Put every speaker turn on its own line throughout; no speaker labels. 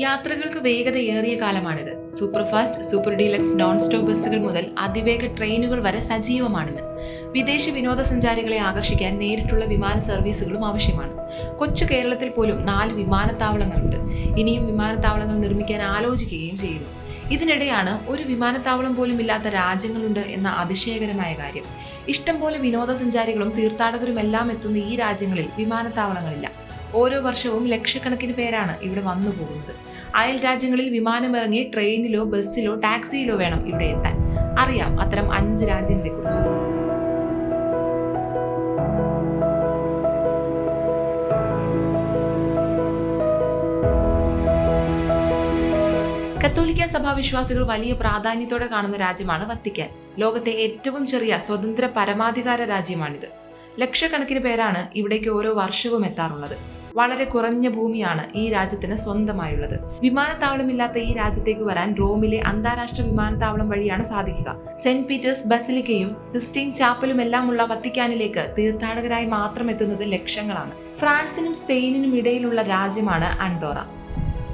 യാത്രകൾക്ക് വേഗതയേറിയ കാലമാണിത്. Superfast, super deluxe, non stop ബസ്സുകൾ മുതൽ അതിവേഗ ട്രെയിനുകൾ വരെ സജീവമാണിന്ന്. വിദേശ വിനോദസഞ്ചാരികളെ ആകർഷിക്കാൻ നേരിട്ടുള്ള വിമാന സർവീസുകളും ആവശ്യമാണ്. കൊച്ചു കേരളത്തിൽ പോലും 4 വിമാനത്താവളങ്ങളുണ്ട്. ഇനിയും വിമാനത്താവളങ്ങൾ നിർമ്മിക്കാൻ ആലോചിക്കുകയും ചെയ്യുന്നു. ഇതിനിടെയാണ് ഒരു വിമാനത്താവളം പോലും ഇല്ലാത്ത രാജ്യങ്ങളുണ്ട് എന്ന അതിശയകരമായ കാര്യം. ഇഷ്ടംപോലെ വിനോദസഞ്ചാരികളും തീർത്ഥാടകരുമെല്ലാം എത്തുന്ന ഈ രാജ്യങ്ങളിൽ വിമാനത്താവളങ്ങളില്ല. ഓരോ വർഷവും ലക്ഷക്കണക്കിന് പേരാണ് ഇവിടെ വന്നു പോകുന്നത്. അയൽ രാജ്യങ്ങളിൽ വിമാനമിറങ്ങി ട്രെയിനിലോ ബസ്സിലോ ടാക്സിയിലോ വേണം ഇവിടെ എത്താൻ. അറിയാം അത്തരം 5 രാജ്യങ്ങളെ കുറിച്ച്. കത്തോലിക്ക സഭാ വിശ്വാസികൾ വലിയ പ്രാധാന്യത്തോടെ കാണുന്ന രാജ്യമാണ് വത്തിക്കാൻ. ലോകത്തെ ഏറ്റവും ചെറിയ സ്വതന്ത്ര പരമാധികാര രാജ്യമാണിത്. ലക്ഷക്കണക്കിന് പേരാണ് ഇവിടേക്ക് ഓരോ വർഷവും എത്താറുള്ളത്. വളരെ കുറഞ്ഞ ഭൂമിയാണ് ഈ രാജ്യത്തിന് സ്വന്തമായുള്ളത്. വിമാനത്താവളമില്ലാത്ത ഈ രാജ്യത്തേക്ക് വരാൻ റോമിലെ അന്താരാഷ്ട്ര വിമാനത്താവളം വഴിയാണ് സാധിക്കുക. സെന്റ് പീറ്റേഴ്സ് ബസിലിക്കയും സിസ്റ്റീൻ ചാപ്പലും എല്ലാമുള്ള വത്തിക്കാനിലേക്ക് തീർത്ഥാടകരായി മാത്രം എത്തുന്നത് ലക്ഷങ്ങളാണ്. ഫ്രാൻസിനും സ്പെയിനിനും ഇടയിലുള്ള രാജ്യമാണ് ആൻഡോറ.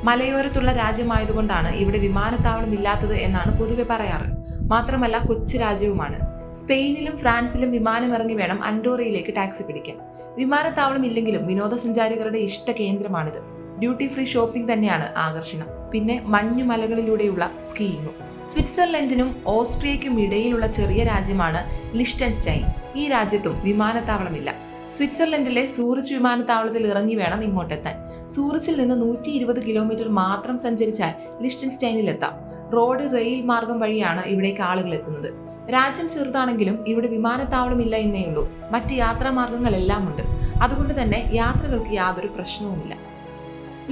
മലയോരത്തുള്ള രാജ്യമായതുകൊണ്ടാണ് ഇവിടെ വിമാനത്താവളം ഇല്ലാത്തത് എന്നാണ് പൊതുവെ പറയാറ്. മാത്രമല്ല കൊച്ചു രാജ്യവുമാണ്. സ്പെയിനിലും ഫ്രാൻസിലും വിമാനമിറങ്ങി വേണം ആൻഡോറയിലേക്ക് ടാക്സി പിടിക്കാൻ. വിമാനത്താവളം ഇല്ലെങ്കിലും വിനോദസഞ്ചാരികളുടെ ഇഷ്ട കേന്ദ്രമാണിത്. ഡ്യൂട്ടി ഫ്രീ ഷോപ്പിംഗ് തന്നെയാണ് ആകർഷണം. പിന്നെ മഞ്ഞുമലകളിലൂടെയുള്ള സ്കീയിങ്ങും. സ്വിറ്റ്സർലൻഡിനും ഓസ്ട്രിയയ്ക്കും ഇടയിലുള്ള ചെറിയ രാജ്യമാണ് ലിഷ്ടെൻസ്റ്റൈൻ. ഈ രാജ്യത്തും വിമാനത്താവളമില്ല. സ്വിറ്റ്സർലൻഡിലെ സൂറിച്ച് വിമാനത്താവളത്തിൽ ഇറങ്ങി വേണം ഇങ്ങോട്ടെത്താൻ. സൂറിച്ചിൽ നിന്ന് 120 കിലോമീറ്റർ മാത്രം സഞ്ചരിച്ചാൽ ലിഷ്ടെൻസ്റ്റൈനിലെത്താം. റോഡ്, റെയിൽ മാർഗം വഴിയാണ് ഇവിടേക്ക് ആളുകൾ എത്തുന്നത്. രാജ്യം ചെറുതാണെങ്കിലും ഇവിടെ വിമാനത്താവളമില്ല എന്നേയുള്ളൂ. മറ്റ് യാത്രാ മാർഗങ്ങളെല്ലാം ഉണ്ട്. അതുകൊണ്ട് തന്നെ യാത്രകൾക്ക് യാതൊരു പ്രശ്നവുമില്ല.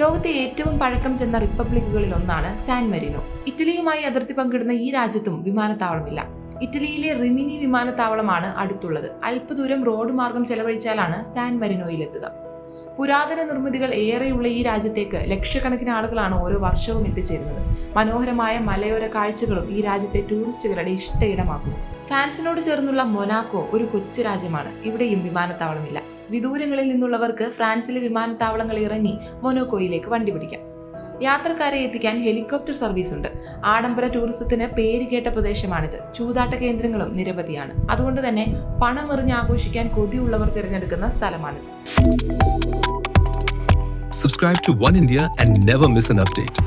ലോകത്തെ ഏറ്റവും പഴക്കം ചെന്ന റിപ്പബ്ലിക്കുകളിൽ ഒന്നാണ് സാൻ മരീനോ. ഇറ്റലിയുമായി അതിർത്തി പങ്കിടുന്ന ഈ രാജ്യത്തും വിമാനത്താവളമില്ല. ഇറ്റലിയിലെ റിമിനി വിമാനത്താവളമാണ് അടുത്തുള്ളത്. അല്പദൂരം റോഡ് മാർഗം ചെലവഴിച്ചാലാണ് സാൻ മരീനോയിലെത്തുക. പുരാതന നിർമ്മിതികൾ ഏറെയുള്ള ഈ രാജ്യത്തേക്ക് ലക്ഷക്കണക്കിന് ആളുകളാണ് ഓരോ വർഷവും എത്തിച്ചേരുന്നത്. മനോഹരമായ മലയോര കാഴ്ചകളും ഈ രാജ്യത്തെ ടൂറിസ്റ്റുകളുടെ ഇഷ്ടയിടമാക്കുന്നു. ഫ്രാൻസിനോട് ചേർന്നുള്ള മൊനാക്കോ ഒരു കൊച്ചു രാജ്യമാണ്. ഇവിടെയും വിമാനത്താവളമില്ല. വിദൂരങ്ങളിൽ നിന്നുള്ളവർക്ക് ഫ്രാൻസിലെ വിമാനത്താവളങ്ങൾ ഇറങ്ങി മൊനാക്കോയിലേക്ക് വണ്ടി പിടിക്കാം. യാത്രക്കാരെ എത്തിക്കാൻ ഹെലികോപ്റ്റർ സർവീസ് ഉണ്ട്. ആഡംബര ടൂറിസത്തിന് പേര് കേട്ട പ്രദേശമാണിത്. ചൂതാട്ട കേന്ദ്രങ്ങളും നിരവധിയാണ്. അതുകൊണ്ട് തന്നെ പണമെറിഞ്ഞ് ആഘോഷിക്കാൻ കൊതിയുള്ളവർ തിരഞ്ഞെടുക്കുന്ന സ്ഥലമാണിത്.
Subscribe to One India and never miss an update.